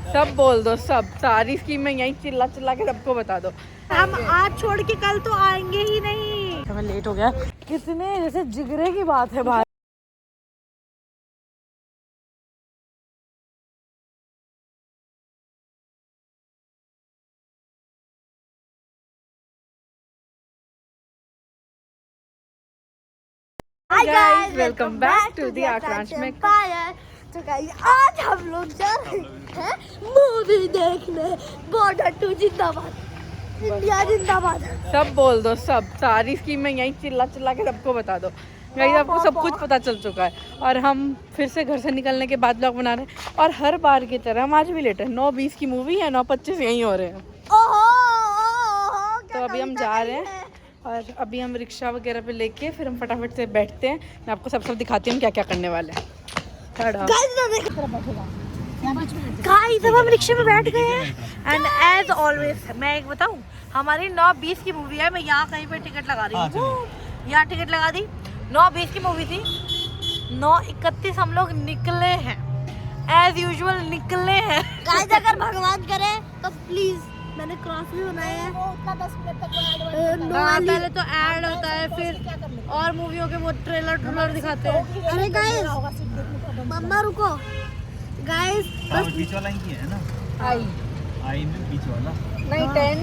सब बोल दो, सब सारी स्कीम में यहीं चिल्ला चिल्ला के सबको बता दो। हम आज छोड़ के कल तो आएंगे ही नहीं। हमें लेट हो गया। कितने जैसे जिगरे की बात है भाई। Hi guys, welcome back to the Aakanksh में। तो गाइस आज हम लोग जा रहे हैं मूवी देखने। बॉर्डर 2 जिंदाबाद, इंडिया जिंदाबाद। सब बोल दो, सब सारी स्कीम में यहीं चिल्ला चिल्ला के सबको बता दो। गाइस आपको सब कुछ पता चल चुका है और हम फिर से घर से निकलने के बाद ब्लॉग बना रहे हैं। और हर बार की तरह हम आज भी लेट है। 9:20 की मूवी है, 9:25 यहीं हो रहे हैं। ओहो, तो अभी हम जा रहे हैं और अभी हम रिक्शा वगैरह पे लेके फिर हम फटाफट से बैठते हैं। मैं आपको सब दिखाती हूँ क्या क्या करने वाले हैं। गाइस अब हम रिक्शे में बैठ गए हैं एंड एज ऑलवेज मैं एक बताऊं, हमारी 9:20 की मूवी है। मैं यहाँ कहीं पे टिकट लगा रही हूँ, यहाँ टिकट लगा दी। 9:20 की मूवी थी, 9:31 हम लोग निकले हैं, एज यूजुअल निकले हैं। गाइस अगर भगवान करे तो प्लीज, मैंने क्रॉस भी बनाया है। पहले तो ऐड होता है, फिर और मूवियों के वो ट्रेलर दिखाते हैं। अरे गाइस मम्मा रुको, गाइस बस बीच वाला ही है ना। आई में बीच वाला नहीं 10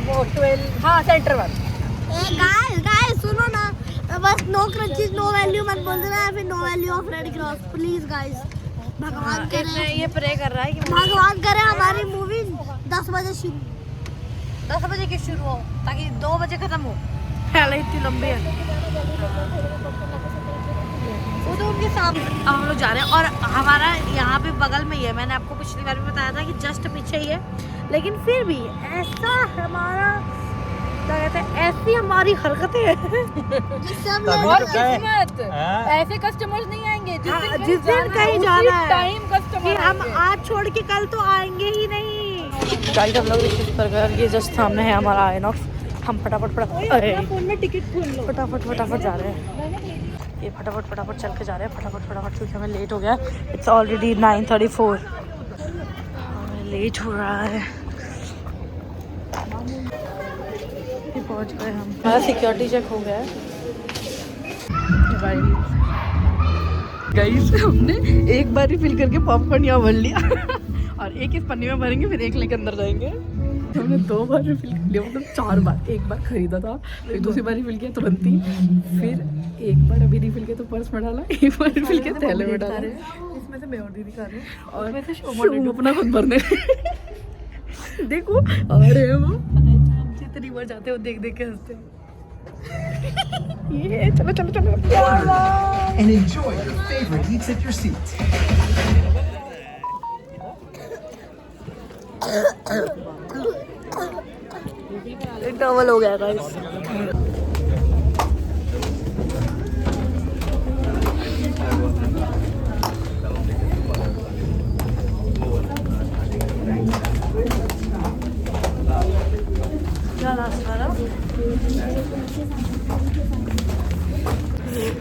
वो 12 हाँ सेंटर वाला। गाइस सुनो ना, बस नो क्रंचीज नो वैल्यू मत बोल देना, फिर no value of Red Cross please guys. भगवान करे, ये प्रे कर रहा है कि भगवान करे हमारी मूवी 10 बजे शुरू, 10 बजे की शुरू हो ताकि 2 बजे खत्म हो। पहले इतनी लंबी है। वो तो उनके सामने। अब हम लोग जा रहे हैं और हमारा यहाँ पे बगल में ही है। मैंने आपको पिछली बार भी बताया था कि जस्ट पीछे ही है, लेकिन फिर भी ऐसा हमारा क्या कहते हैं, ऐसी हमारी हरकतें हैं जिससे हम और किस्मत। ऐसे कस्टमर्स नहीं आएंगे जिस दिन कहीं जाना है टाइम कस्टमर। हम आज छोड़ के कल तो आएंगे ही नहीं। गाइस हम लोग रिसीव कर गए। ये जस्ट सामने है हमारा आइनॉक्स। हम फटाफट फोन में टिकट खोल लो। फटाफट जा रहे हैं। ये फटाफट चल के जा रहे हैं फटाफट क्योंकि हमें लेट हो गया। It's already 9:34। हमें लेट हो रहा है। पहुंच गए हम। हमारा सिक्योरिटी चेक हो गया है। गाइस हमने एक बार ही फिल करके पॉपकॉर्न यहाँ भर लिया और एक इस पन्नी में भरेंगे, फिर एक लेके अंदर जाएंगे। हमने 2 बार रिफिल कर लिया, मतलब 4 बार। एक बार खरीदा था, फिर दूसरी बार रिफिल किया तुरंत ही, फिर एक बार अभी रिफिल किया तो पर्स में डाला, एक बार रिफिल किया थैले में डाला। इसमें से मैं और दीदी खा रहे हैं और शोम अपना खुद भरने देखो आ रहे हैं वो। जितनी बार जाते हो देख के हंसते हैं। ये चलो and enjoy your favorite eats at your seat. Double हो गया गाइस।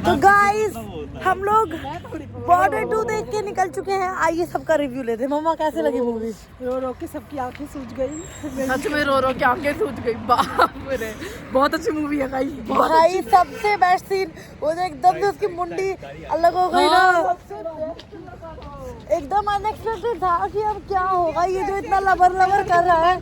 तो गाइस हम लोग बॉर्डर 2 देख के निकल चुके हैं। आइए सबका रिव्यू लेते हैं। मम्मा कैसे लगी मूवी? रो के सबकी आंखें सूज गई। सच में रो के आंखें सूज गई। बाप रे, बहुत अच्छी मूवी है गाइस। भाई सबसे बेस्ट सीन वो जो एकदम से उसकी मुंडी अलग हो गई ना, एकदम अनएक्सपेक्टेड था कि अब क्या होगा। ये जो इतना लबर कर रहा है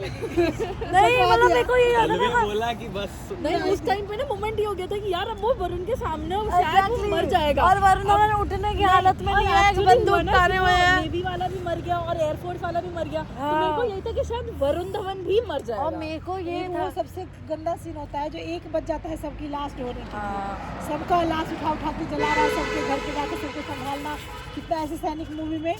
नहीं, मतलब मेरे को ये याद है बोला कि बस नहीं, उस टाइम पे ना मोमेंट ये हो गया था कि यार अब वो वरुण के सामने शायद वो मर जाएगा और वरुण उठने की हालत में नहीं है, बंदूक ताने हुए हैं। नेवी वाला भी मर गया और एयरफोर्स वाला भी मर गया। तो मेरे को यही था कि शायद वरुण धवन भी मर जाएगा। और मेरे को ये था सबसे गंदा सीन होता है जो एक बच जाता है सबकी लास्ट होने की। सबका लाश उठा के जला रहा है, सबके घर के जाके सबको संभालना। कितना ऐसे सैनिक मूवी में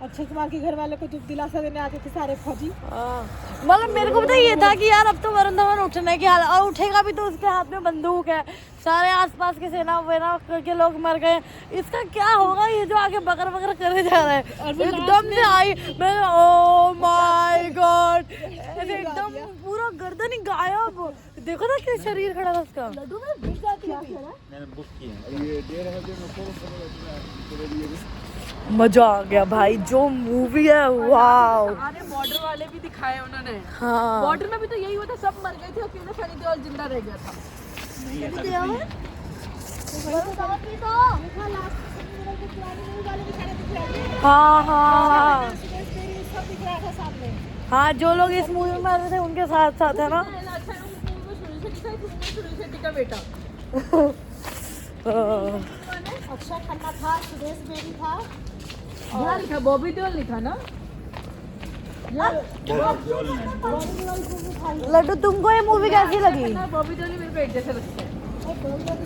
अक्षय कुमार के घर वाले को दुख दिलासा देने आते थे सारे फौजी। मतलब मेरे को पता ये था कि यार अब तो वरुण धवन उठने की हालत, और उठेगा भी तो उसके हाथ में बंदूक है, सारे आसपास के सेना वेना के लोग मर गए। इसका क्या होगा? ये जो आगे बकर करे जा रहा है एकदम से आई, मैं ओ माय गॉड, एकदम पूरा गर्दन ही गायब। देखो ना कि शरीर खड़ा था उसका। लड्डू में बिक जाती है। मैंने बुक किया। मजा आ गया भाई, जो मूवी है वाओ। अरे बॉर्डर वाले भी दिखाए उन्होंने। हाँ बॉर्डर में भी तो यही हुआ था, सब मर गए थे, अकेले सनी देओल जिंदा रह गया था। हाँ हाँ सब दिख रहा था सामने। हाँ, जो लोग इस मूवी में आते थे उनके साथ साथ है ना। शेट्टी का बेटा अक्षय खन्ना था, सुरेश बेरी था, यहाँ लिखा बॉबी देओल लिखा ना। लड्डू, तुमको ये मूवी कैसी लगी? बॉबी देओल ही मेरे पेट जैसे लगते हैं।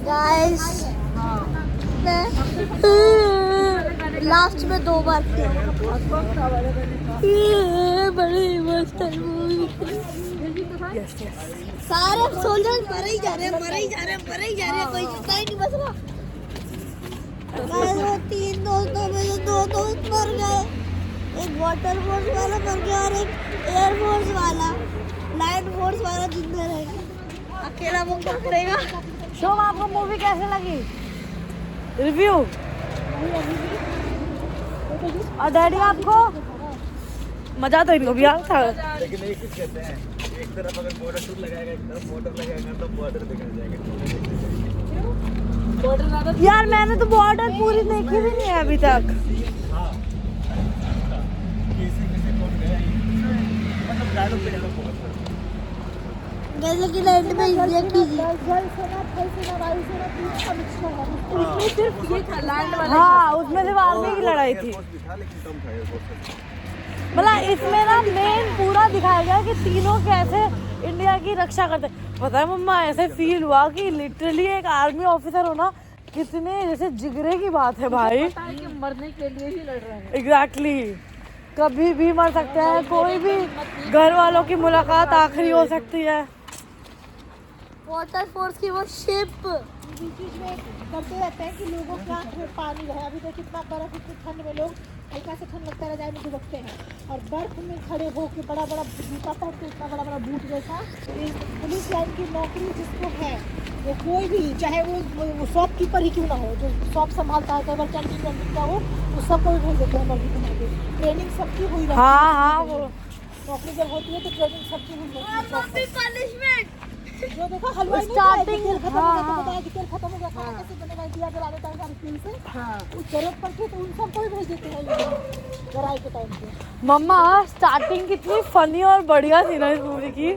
गाइस लास्ट में 2 बार किया। ये बड़ी मस्त मूवी। सारे सोल्जर मरे ही जा रहे हैं, मरे ही जा रहे हैं, मरे ही जा रहे हैं, कोई जिंदा ही नहीं बच रहा। गाइस वो 3 दोस्तों में से 2 दोस्त मर गए, एक वाटर फोर्स वाला मर गया और एक एयर फोर्स वाला, लैंड फोर्स वाला जिंदा रह गया। अकेला वो क्या करेगा? शोम, आपको मूवी कैसे लगी? रिव्यू। और डैडी आपको? मजा तो इनको भी आ था। लेकिन एक चीज कहते हैं, एक तरफ अगर बॉर्डर टूर लगाएगा, एक तरफ बॉर्डर लगाएगा तो बॉर्डर दिखा जाएगा। यार मैंने तो बॉर्डर पूरी देखी भी नहीं है अभी तक। हाँ, किसी कौन गया ही मतलब डायलॉग पे डायलॉग बहुत है। जैसे कि लाइट में इंजेक्ट कीजिए। जल सेना, थल सेना, वायु सेना, तीनों का मिक्सचर है। उसमें सिर्फ ये था लैंड वाला। हाँ, उसमें सिर्फ आर्मी की लड़ाई थी। एयरफोर्स भी था लेकिन कम था एयरफोर्स। मतलब इसमें ना मेन पूरा दिखाया गया कि तीनों कैसे इंडिया की रक्षा करते। पता है मम्मा, ऐसे फील हुआ कि लिटरली एक आर्मी ऑफिसर होना कितने जैसे जिगरे की बात है भाई। पता है कि मरने के लिए ही लड़ रहे हैं। एग्जैक्टली, कभी भी मर सकते हैं, कोई भी घर वालों की मुलाकात आखिरी हो सकती है। वाटर फोर्स की वो शिप बीच में करते रहते हैं कि लोगों के आँख में पानी रहे। अभी देखिए कितना बर्फ, इतनी ठंड में लोग हल्का से ठंड लगता है रजाई में दुबकते हैं, और बर्फ में खड़े होकर बड़ा बड़ा जूता पहन के, इतना बड़ा बड़ा बूट जैसा। पुलिस लाइन की नौकरी जिसको है, वो कोई भी, चाहे वो शॉपकीपर ही क्यों ना हो, जो शॉप संभालता है, कई बार कैंटीन वैंटीन का हो, वो सबको भी भेज देते हैं वर्दी बना के। ट्रेनिंग सबकी हुई रहती है। हाँ हाँ, वो नौकरी जब होती है तो ट्रेनिंग सबकी हुई रहती है। पनिशमेंट जो देखो हलवाई नहीं Starting, तेल खत्म हो हाँ, गया तो बताया कि तेल खत्म हो गया, खाना कैसे बनेगा, दिया जलाने टाइम का तेल से उस जरूरत पड़ती तो उन सबको भी भेज देते हैं लड़ाई के टाइम पे। मम्मा, स्टार्टिंग कितनी फनी और बढ़िया थी ना इस मूवी की।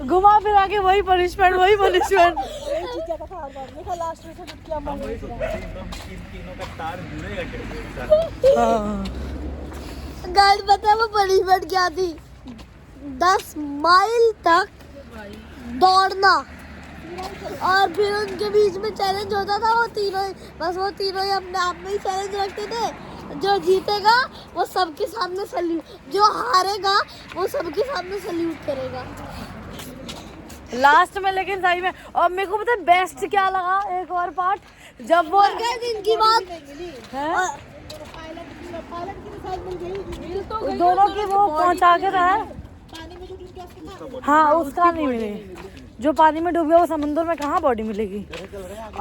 घुमा फिरा के वही पनिशमेंट, वही पनिशमेंट। यही चीज ज्यादा था हर बार। देखा लास्ट में से जब क्या मन वही तो एकदम इन तीनों का तार जुड़ेगा कैसे। गाइस पता है वो पनिशमेंट क्या थी? 10 माइल तक दौड़ना, और फिर उनके बीच में चैलेंज होता था। वो तीनों ही अपने आप में ही चैलेंज रखते थे। जो जीतेगा वो सबके सामने सल्यूट, जो हारेगा वो सबके सामने सल्यूट करेगा लास्ट में। लेकिन सही में, और मेरे को पता है बेस्ट क्या लगा, एक और पार्ट जब वो इनकी बात है, पायलट की साइड मिल गई, दोनों की वो पहुंचा के रहा है। पानी में जो डूब गया उसको हाँ, उसका नहीं मिली। जो पानी में डूब गया वो समुद्र में कहाँ बॉडी मिलेगी।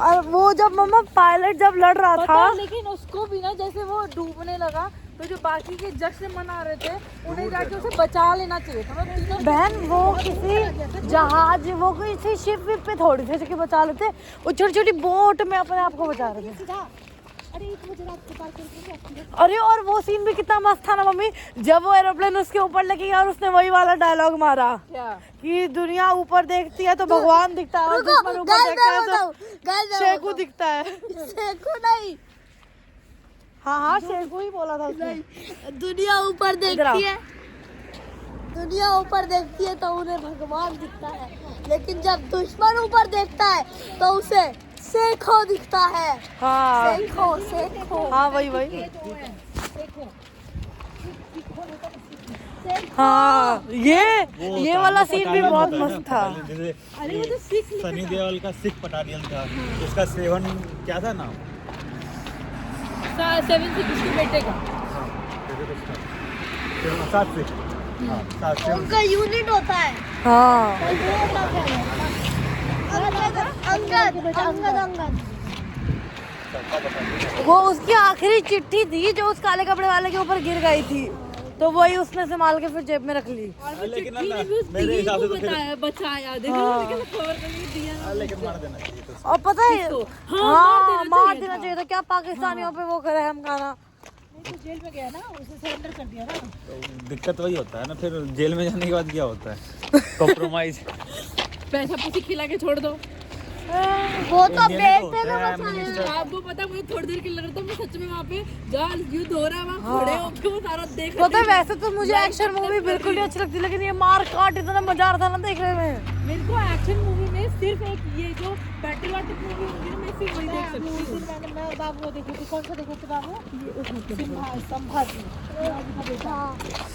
और वो जब मम्मा पायलट जब लड़ रहा था, लेकिन उसको भी ना जैसे वो डूबने लगा तो जो बाकी के जज से मना रहे थे उन्हें जाके उसे बचा लेना चाहिए था। तीनों बहन वो किसी जहाज, वो किसी शिप विप पे थोड़ी थे जो बचा लेते, वो छोटी छोटी बोट में अपने आप को बचा रहे थे। सीधा। अरे एक मुझे रात को पार करके अरे और वो सीन भी कितना मस्त था ना मम्मी, जब वो एरोप्लेन उसके ऊपर लेके गया और उसने वही वाला डायलॉग मारा क्या कि दुनिया ऊपर देखती है तो भगवान दिखता है, और दुश्मन ऊपर देखता है तो शेखू दिखता है। शेखू नहीं, हाँ शेखू ही बोला था उसने। दुनिया ऊपर देखती है तो उन्हें भगवान दिखता है, लेकिन जब दुश्मन ऊपर देखता है तो उसे शेखो दिखता है। हाँ शेखो, हाँ वही। हाँ ये वाला सीन भी बहुत मस्त था। अरे वो तो सनी देओल का सिख पटानियन था, उसका 7 क्या था नाम? 7 के बेटे का। उनका यूनिट होता है। हाँ अंगद। सबका पसंद है। वो उसकी आखिरी चिट्ठी थी जो उस काले कपड़े वाले के ऊपर गिर गई थी, तो वही उसने संभाल के फिर जेब में रख ली। लेकिन ना मेरे हिसाब से तो फिर बचाया देखो खबर नहीं दिया। लेकिन मार देना चाहिए तो और पता है हाँ मार देना चाहिए था। क्या पाकिस्तानियों पे वो करे हम खाना। नहीं तो जेल में गया ना, उसने सरेंडर कर दिया ना। तो दिक्कत वही होता है ना, फिर जेल में जाने के बाद क्या होता है कॉम्प्रोमाइज। पैसा पूछी खिला के छोड़ दो। वो तो इंडिया में बेटे होता है, में मिनिस्टर। आपको पता मुझे थोड़ी देर के लिए लग रहा था मैं सच में वहाँ पे जहाँ युद्ध हो रहा है वहाँ खड़े होके वो सारा देख पता है वैसे तो मुझे एक्शन मूवी बिल्कुल नहीं अच्छी लगती, लेकिन ये मार काट इतना मजा आ रहा था ना देखने में। मेरे को एक्शन मूवी में सिर्फ एक ये जो पैट्रियोटिक मूवी होगी ना मैं सिर्फ वही देख सकती हूँ। उस दिन मैं बाबू को देखी थी। कौन सा देखी थी बाबू? संभाजी बेटा।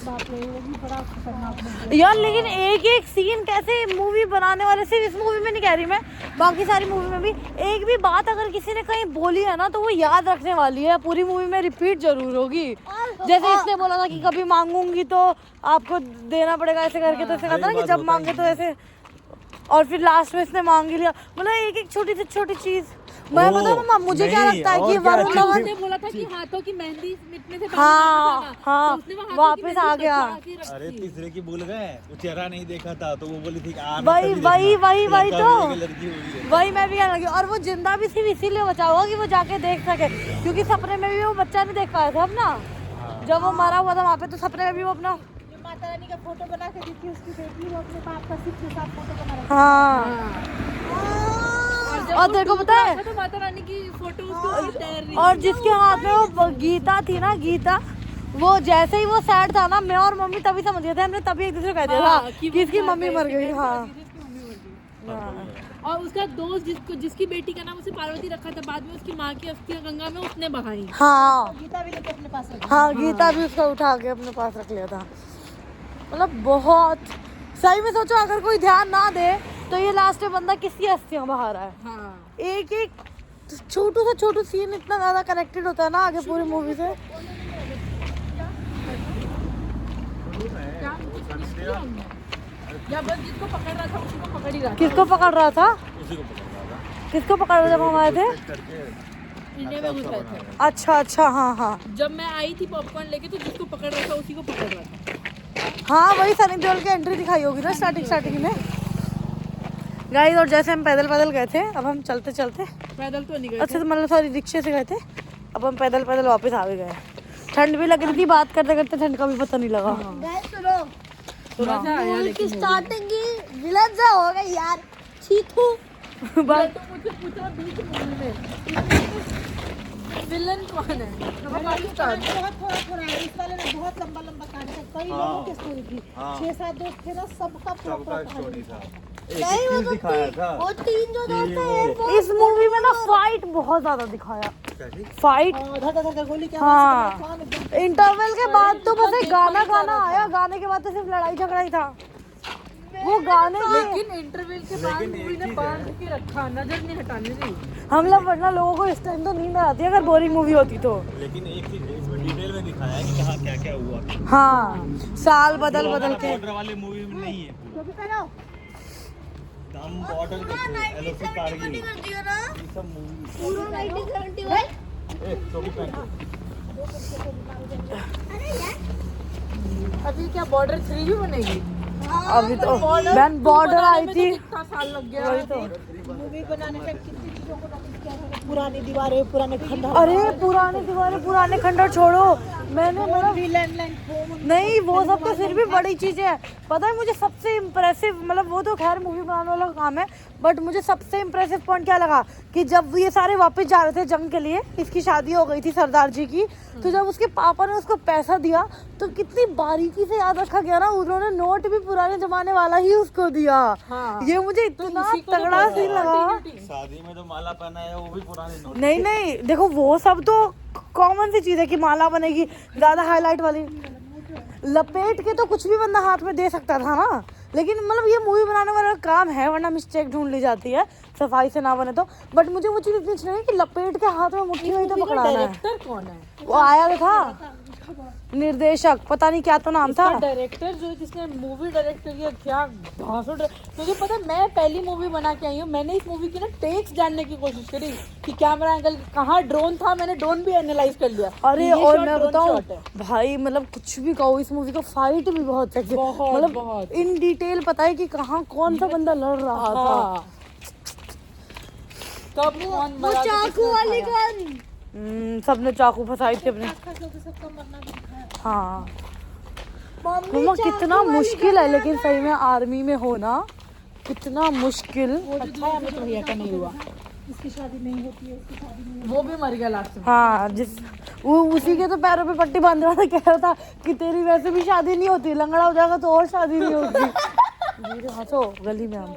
बाप रे वो भी बड़ा खतरनाक मूवी। यार लेकिन एक एक सीन कैसे मूवी बनाने वाले, सिर्फ इस मूवी में नहीं कह रही मैं, बाकी सारी मूवी में भी एक भी बात अगर किसी ने कहीं बोली है ना तो वो याद रखने वाली है, पूरी मूवी में रिपीट जरूर होगी। जैसे इसने बोला था कि कभी मांगूंगी तो आपको देना पड़ेगा ऐसे करके, तो ऐसे कहता ना कि जब मांगे तो ऐसे, और फिर लास्ट में इसने मांग लिया। मतलब एक एक छोटी से छोटी चीज। मैं बताऊँ मम्मा मुझे क्या नहीं, लगता है कि और क्या वरुण धवन उसने बोला था कि हाथों की मेहंदी मिटने से हाँ हाँ वापस आ गया। अरे तीसरे की भूल गए, वो चेहरा नहीं देखा था तो वो बोली थी कि वही वही वही वही तो लड़की हुई है। वही मैं भी कहने लगी। और वो जिंदा भी सिर्फ इसीलिए बचा हुआ कि वो जाके देख सके, क्योंकि सपने में भी वो बच्चा नहीं देख पाया था अपना, जब वो मरा हुआ था वहाँ पे, तो सपने में भी वो अपना जो माता रानी का फोटो बना के दी थी उसकी बेटी, वो अपने बाप का सिर्फ के साथ फोटो बना रखा। हाँ। और तेरे को पता है तो माता रानी की फोटो उसको तैर रही और जिसके हाथ में वो गीता थी ना, गीता, वो जैसे ही वो सैड था ना, मैं और मम्मी तभी समझ गए थे, हमने तभी एक दूसरे को कह दिया था कि इसकी मम्मी मर गई। हाँ और उसका दोस्त जिसकी बेटी का नाम उसे पार्वती रखा था, बाद में उसकी माँ की अस्थियां गंगा में उसने बहाई। हाँ गीता भी लेके अपने पास रखी। हाँ गीता भी उसका उठा के अपने पास रख लिया था। मतलब बहुत सही में सोचो, अगर कोई ध्यान ना दे तो ये लास्ट में बंदा किसकी अस्थियां बहा रहा है। हाँ। एक एक छोटू से छोटू सीन इतना ज्यादा कनेक्टेड होता है ना आगे पूरी मूवी से। या बस जिसको पकड़ रहा था उसी को पकड़ ही रहा था। किसको पकड़ रहा था? उसी को पकड़ रहा था किसको पकड़ रहा था जब हम आए थे? करके इंडिया में घुस रहे थे। अच्छा अच्छा हाँ हाँ जब मैं आई थी पॉपकॉर्न लेके तो जिसको पकड़ रहा था उसी को पकड़ रहा था। हाँ वही सनी देओल की एंट्री दिखाई होगी ना स्टार्टिंग में गाइस। और जैसे हम पैदल पैदल गए थे, अब हम चलते चलते, पैदल तो नहीं गए अच्छा तो मतलब सॉरी रिक्शे से गए थे, अब हम पैदल पैदल वापस आ भी गए। ठंड भी लग रही थी, बात करते करते ठंड का भी पता नहीं लगा। थोड़ा सा आया लेकिन स्टार्टिंग की विलन सा हो गई यार, चीथू। बस तो मुझे पूछा बीच मूवी में विलन कौन है तो पाकिस्तान। बहुत थोड़ा है, इस वाले ने बहुत लंबा लंबा काटा था। कई लोगों की स्टोरी थी, 6-7 दोस्त थे ना, सबका सबका स्टोरी था। नहीं, वो एक तो दिखाया था वो तीन जो दोस्त ये थे इस मूवी में ना फाइट बहुत ज्यादा दिखाया। फाइट धर गोली क्या हाँ इंटरवल के बाद तो बस एक गाना आया, गाने के बाद तो सिर्फ लड़ाई झगड़ा ही था। वो गाने लेकिन इंटरवल के बाद मूवी ने बांध के रखा, नजर नहीं हटाने दी। हम लोग वरना लोगों को इस टाइम तो नींद आती है अगर बोरिंग मूवी होती तो। लेकिन एक चीज है, इसमें डिटेल में दिखाया है कि कहाँ क्या क्या हुआ। हाँ साल बदल बदल के। बॉर्डर वाले मूवी में नहीं है। हम बॉर्डर देखते एलओसी कारगिल ये सब मूवी टोपी पहन अभी क्या बॉर्डर 3 भी बनेगी? अभी तो बहन बॉर्डर आई थी, कितना साल लग गया। वही तो। मूवी बनाने में कितनी चीजों को नोटिस किया था। पुरानी दीवारें, पुराने खंडर, अरे पुराने दीवारें पुराने खंडर छोड़ो, मैंने मतलब लैंडलाइन फोन, नहीं वो सब तो फिर भी बड़ी चीजें हैं। पता है मुझे सबसे इम्प्रेसिव, मतलब वो तो खैर मूवी बनाने वाला काम है, बट मुझे सबसे इम्प्रेसिव पॉइंट क्या लगा कि जब ये सारे वापस जा रहे थे जंग के लिए, इसकी शादी हो गई थी सरदार जी की, तो जब उसके पापा ने उसको पैसा दिया तो कितनी बारीकी से याद रखा गया ना, उन्होंने नोट भी पुराने जमाने वाला ही उसको दिया। ये मुझे इतना तगड़ा सीन लगा। शादी में जो माला पहना है वो भी पुराने नोट। नहीं देखो वो सब तो कॉमन सी चीज है कि माला बनेगी, ज्यादा हाईलाइट वाली लपेट के तो कुछ भी बंदा हाथ में दे सकता था ना, लेकिन मतलब ये मूवी बनाने वाला काम है, वरना मिस्टेक ढूंढ ली जाती है सफाई से ना बने तो। बट मुझे वो चीज इतनी अच्छी लगी कि लपेट के हाथ में मुट्ठी में ही तो पकड़ाना है। डायरेक्टर कौन है? वो आया था निर्देशक पता नहीं क्या तो नाम था। डायरेक्टर जो जिसने मूवी डायरेक्ट किया, क्या भाषण। मुझे पता है, मैं पहली मूवी बना के आई हूँ, मैंने इस मूवी की ना टेक्स जानने की कोशिश करी कि कैमरा एंगल कहाँ, ड्रोन था, मैंने ड्रोन भी एनालाइज कर लिया। अरे ये और shot मैं drone बताऊं shot है। भाई, मतलब कुछ भी कहो, इस मूवी का फाइट भी बहुत सेक्सी, बहुत, मतलब बहुत। इन डिटेल पता है कि कहाँ कौन सा बंदा लड़ रहा था। हाँ। कब कौन वो मरा, चाकू वाली गन। सबने चाकू फंसाई थी अपने। हाँ मम्मा, कितना मुश्किल है लेकिन सही में आर्मी में होना, कितना मुश्किल। अच्छा है अमित भैया का नहीं हुआ, इसकी शादी नहीं होती है, इसकी शादी नहीं, वो भी मर गया लास्ट में। हाँ, वो उसी के तो पैरों पे पट्टी बांध रहा था, कह रहा था कि तेरी वैसे भी शादी नहीं होती, लंगड़ा हो जाएगा तो और शादी नहीं होती। धीरे हंसो, गली में हम।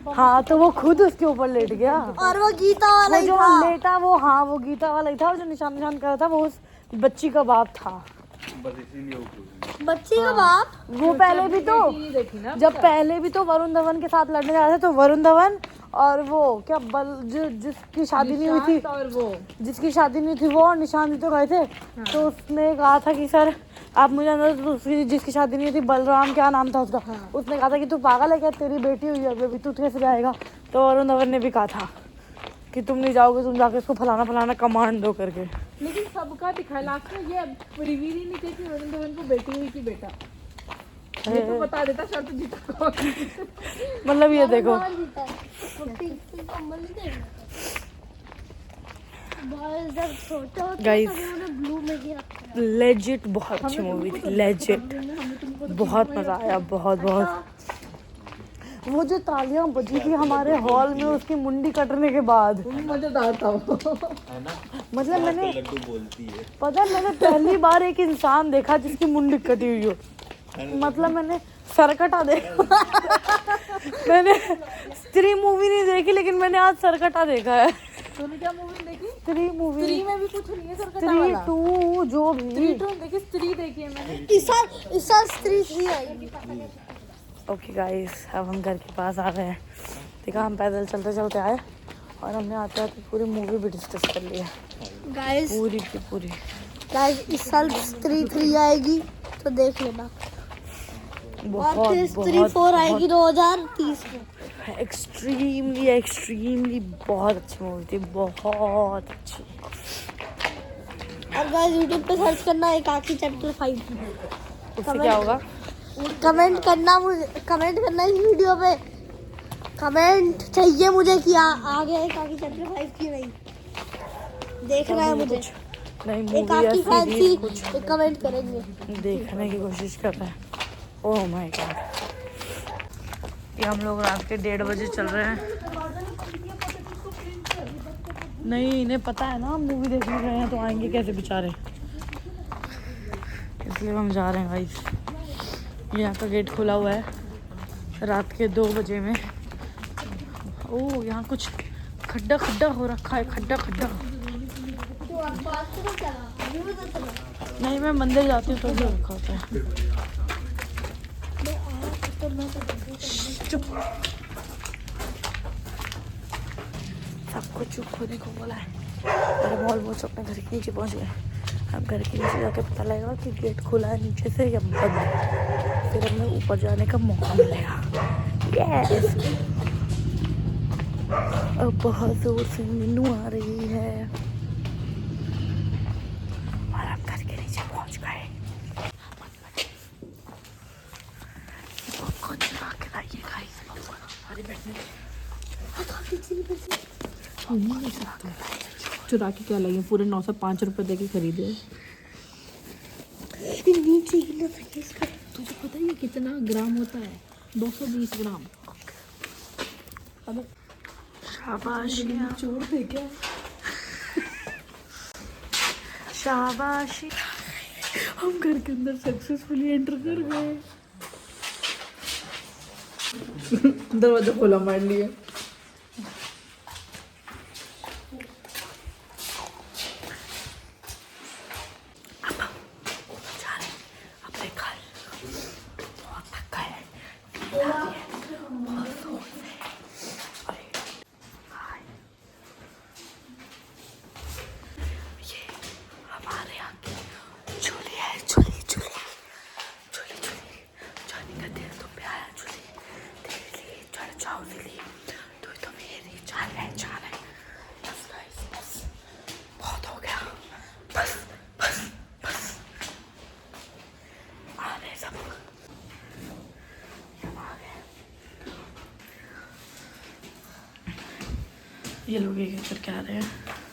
हाँ तो वो खुद उसके ऊपर लेट गया, और वो गीता वाला वो ही जो था। लेटा वो, हाँ वो गीता वाला ही था, और जो निशान निशान कर रहा था वो उस बच्ची का बाप था। बच्ची का बाप। वो पहले भी तो, जब पहले भी तो वरुण धवन के साथ लड़ने जा रहे थे, तो वरुण धवन और वो क्या जिसकी शादी नहीं हुई थी, और वो जिसकी शादी नहीं थी वो और निशान भी तो गए थे। तो उसने कहा था कि सर आप मुझे अंदर, तो जिसकी शादी नहीं हुई थी, बलराम क्या नाम था उसका, उसने कहा था कि तू पागल है क्या, तेरी बेटी हुई है अभी, तू कैसे जाएगा। तो वरुण धवन ने भी कहा था कि तुम नहीं जाओगे, तुम जाके इसको फलाना फलाना कमांड दो करके। लेकिन सबका दिखाया लास्ट में, ये रिवील ही नहीं किया कि वरुण धवन को बेटी हुई कि बेटा। ये तो बता देता शर्त जीता को। मतलब ये देखो, गाइस ब्लू में गिरा। लेजिट बहुत अच्छी मूवी थी, लेजिट बहुत मजा आया, बहुत बहुत। वो जो तालियां बजी थी हमारे हॉल में उसकी मुंडी कटने के बाद, मजेदार था वो। मतलब मैंने पता है, मैंने पहली बार एक इंसान देखा जिसकी मुंडी कटी हुई हो, मतलब मैंने सरकटा देखा। मैंने स्त्री मूवी नहीं देखी, लेकिन मैंने आज सरकटा देखा है। तूने क्या मूवी देखी? स्त्री मूवी, स्त्री में भी कुछ नहीं है सरकटा स्त्री वाला। 2 जो भी देखी, स्त्री देखी है मैंने। इस साल स्त्री 3 आएगी। ओके गाइस, अब हम घर के पास आ गए हैं। देखा, हम पैदल चलते चलते आए और हमने आते आते पूरी मूवी भी डिस्कस कर ली है, गाइस पूरी की पूरी। गाइस इस साल स्त्री 3 आएगी तो देख लेना। और फिर स्त्री 4 आएगी 2030 में। एक्सट्रीमली एक्सट्रीमली बहुत अच्छी मूवी थी, बहुत अच्छी। और गाइस यूट्यूब पे सर्च करना एकाकी चैप्टर 5। उससे क्या होगा? कमेंट करना इस वीडियो पे। कमेंट चाहिए मुझे कि आगे एकाकी चैप्टर 5 की नहीं देखना है मुझे। नहीं, मूवी एकाकी या फैंसी सीरीज कुछ कमेंट करेंगे। देखने की कोशिश कर रहे हैं। ओह माय गॉड, ये हम लोग रात के 1:30 बजे चल रहे हैं। नहीं, इन्हें पता है ना हम मूवी देखने गए हैं तो आएंगे कैसे बेचारे, इसलिए हम जा रहे हैं गाइस। यहाँ का गेट खुला हुआ है रात के 2 बजे में। ओह, यहाँ कुछ खड्डा खड्डा हो रखा है, खड्डा खड्डा। नहीं, मैं मंदिर जाती हूँ तो भी रखा होता है। चुप, सबको चुप होने को बोला है। और हम ऑलमोस्ट अपने घर के नीचे पहुँच गए। हम घर के नीचे जाके पता लगेगा कि गेट खुला है नीचे से या बंद है, फिर हमें ऊपर जाने का मौका मिलेगा। यस, अब बहुत जोर से मीनू आ रही है और हम घर के नीचे पहुँच गए। पॉपकॉर्न चुरा के लाइए गाइस, हमारे बैठने चुरा के क्या लाइए, पूरे 905 रुपए दे के खरीदे। तुझे पता है ये कितना ग्राम होता है? 220 ग्राम। शाबाशियाँ, छोड़ दे क्या? शाबाशी। हम घर के अंदर सक्सेसफुली एंटर कर गए। दरवाजा खोला मार लिया। अपने घर बहुत थका है, बहुत जोर से। अरे हाय, ये ये लोग एक एक करके आ रहे हैं।